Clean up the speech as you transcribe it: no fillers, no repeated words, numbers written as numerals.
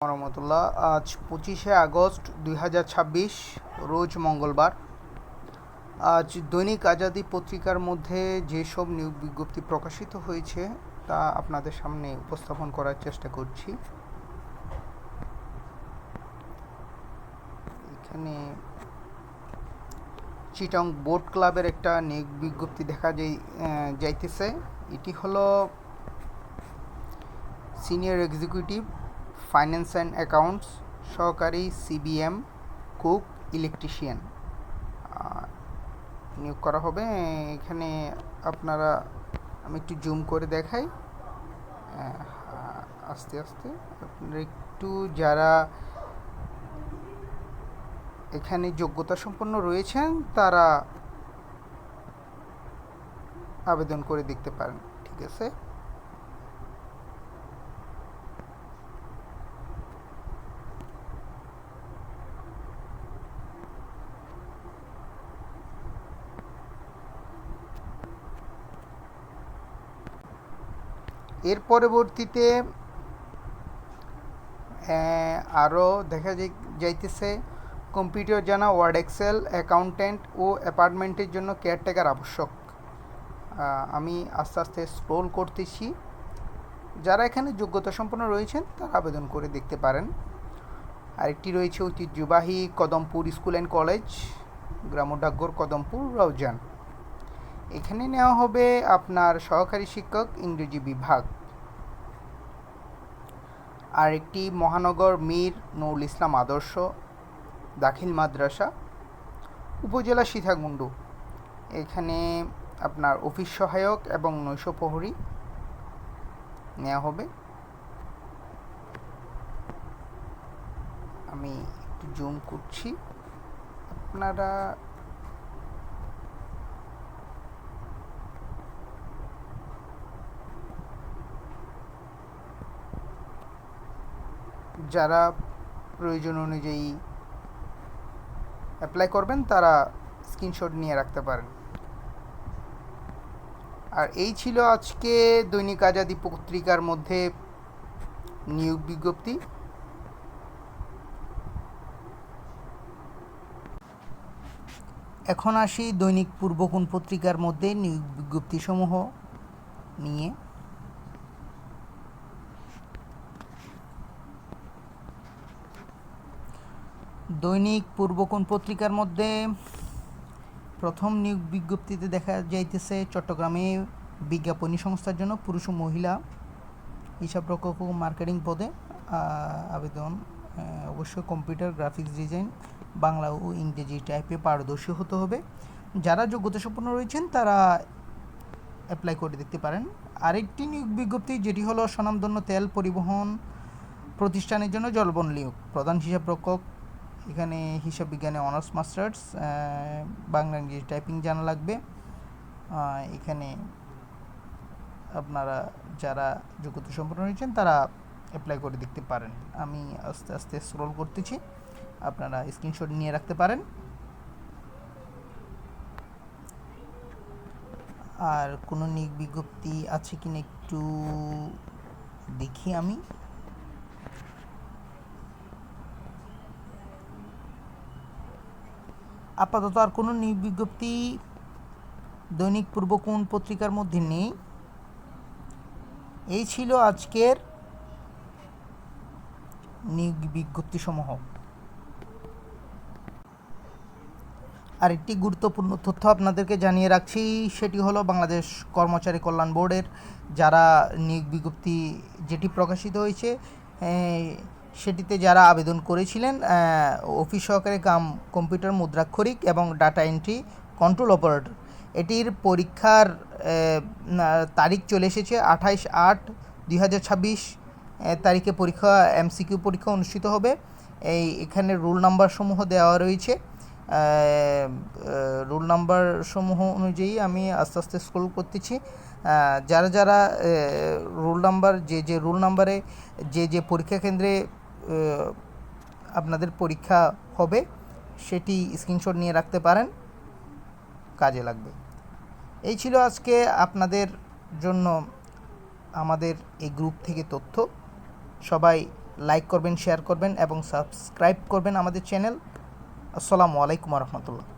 রহমতুল্লাহ। আজ 25শে আগস্ট 2026, রোজ মঙ্গলবার। আজ দৈনিক আজাদী পত্রিকার মধ্যে যেসব নিয়োগ বিজ্ঞপ্তি প্রকাশিত হয়েছে তা আপনাদের সামনে উপস্থাপন করার চেষ্টা করছি। এখানে চিটং বোট ক্লাবের একটা নিয়োগ বিজ্ঞপ্তি দেখা যাইতেছে। এটি হলো senior executive finance and accounts, সহকারী সিবিএম, কুক, ইলেকট্রিশিয়ান নিয়োগ করা হবে। এখানে আপনারা, আমি একটু জুম করে দেখাই আস্তে আস্তে। আপনারা একটু যারা এখানে যোগ্যতা সম্পন্ন রয়েছেন তারা আবেদন করে দেখতে পারেন। ঠিক আছে, এর পরবর্তীতে আরও দেখা যাইতেছে কম্পিউটার জানা, ওয়ার্ড, এক্সেল, অ্যাকাউন্ট্যান্ট ও অ্যাপার্টমেন্টের জন্য কেয়ারটেকার আবশ্যক। আমি আস্তে আস্তে স্ক্রোল করতেছি। যারা এখানে যোগ্যতা সম্পন্ন রয়েছেন তারা আবেদন করে দেখতে পারেন। আরেকটি রয়েছে ঐতিহ্যবাহী কদমপুর স্কুল অ্যান্ড কলেজ, গ্রামোডাগ্গর, কদমপুর, রওজান। এখানে নেওয়া হবে আপনার সহকারী শিক্ষক, ইংরেজি বিভাগ। আরেকটি মহানগর মীর নুরুল ইসলাম আদর্শ দাখিল মাদ্রাসা, উপজেলা সীতাকুণ্ড। এখানে আপনার অফিস সহায়ক এবং নৈশ প্রহরী নেওয়া হবে। আমি একটু জুম করছি, আপনারা যারা প্রয়োজন অনুযায়ী অ্যাপ্লাই করবেন তারা স্ক্রিনশট নিয়ে রাখতে পারেন। আর এই ছিল আজকে দৈনিক আজাদী পত্রিকার মধ্যে নিয়োগ বিজ্ঞপ্তি। এখন আসি দৈনিক পূর্বকোণ পত্রিকার মধ্যে নিয়োগ বিজ্ঞপ্তিসমূহ নিয়ে। দৈনিক পূর্বকোণ পত্রিকার মধ্যে প্রথম নিয়োগ বিজ্ঞপ্তিতে দেখা যাইতেছে চট্টগ্রামে বিজ্ঞাপনী সংস্থার জন্য পুরুষ ও মহিলা হিসাবরক্ষক ও মার্কেটিং পদে আবেদন। অবশ্যই কম্পিউটার, গ্রাফিক্স ডিজাইন, বাংলা ও ইংরেজি টাইপে পারদর্শী হতে হবে। যারা যোগ্যতা সম্পন্ন রয়েছেন তারা অ্যাপ্লাই করে দেখতে পারেন। আরেকটি নিয়োগ বিজ্ঞপ্তি যেটি হলো স্বনামধন্য তেল পরিবহন প্রতিষ্ঠানের জন্য জলবন নিয়োগ, প্রধান হিসাবরক্ষক। এখানে হিসাব বিজ্ঞানে অনার্স, মাস্টার্স, বাংলা ইংরেজি টাইপিং জানা লাগবে। এখানে আপনারা যারা যোগ্যতা সম্পন্ন রয়েছেন তারা অ্যাপ্লাই করে দেখতে পারেন। আমি আস্তে আস্তে স্ক্রল করতেছি, আপনারা স্ক্রিনশট নিয়ে রাখতে পারেন। আর কোনো নিয়োগ বিজ্ঞপ্তি আছে কিনা একটু দেখি আমি। আপাতত আর কোনো নিয়োগ বিজ্ঞপ্তি দৈনিক পূর্বকোণ পত্রিকার মধ্যে নেই। এই ছিল আজকের নিয়োগ বিজ্ঞপ্তিসমূহ। আরেকটি গুরুত্বপূর্ণ তথ্য আপনাদেরকে জানিয়ে রাখছি, সেটি হলো বাংলাদেশ কর্মচারী কল্যাণ বোর্ডের যারা নিয়োগ বিজ্ঞপ্তি যেটি প্রকাশিত হয়েছে সেটিতে যারা আবেদন করেছিলেন অফিস সহকারী কাম কম্পিউটার মুদ্রাক্ষরিক এবং ডাটা এন্ট্রি কন্ট্রোল অপারেটর, এটির পরীক্ষার তারিখ চলে এসেছে 28/8/2026 তারিখে পরীক্ষা, এমসিকিউ পরীক্ষা অনুষ্ঠিত হবে। এখানে রোল নাম্বার সমূহ দেওয়া রয়েছে। রোল নাম্বার সমূহ অনুযায়ী আমি আস্তে আস্তে স্ক্রল করতেছি। যারা যারা রোল নাম্বার যে রোল নাম্বারে যে পরীক্ষা কেন্দ্রে আপনাদের পরীক্ষা হবে সেটি স্ক্রিনশট নিয়ে রাখতে পারেন, কাজে লাগবে। এই ছিল আজকে আপনাদের জন্য আমাদের এই গ্রুপ থেকে তথ্য। সবাই লাইক করবেন, শেয়ার করবেন এবং সাবস্ক্রাইব করবেন আমাদের চ্যানেল। আসসালামু আলাইকুম রহমতুল্লাহ।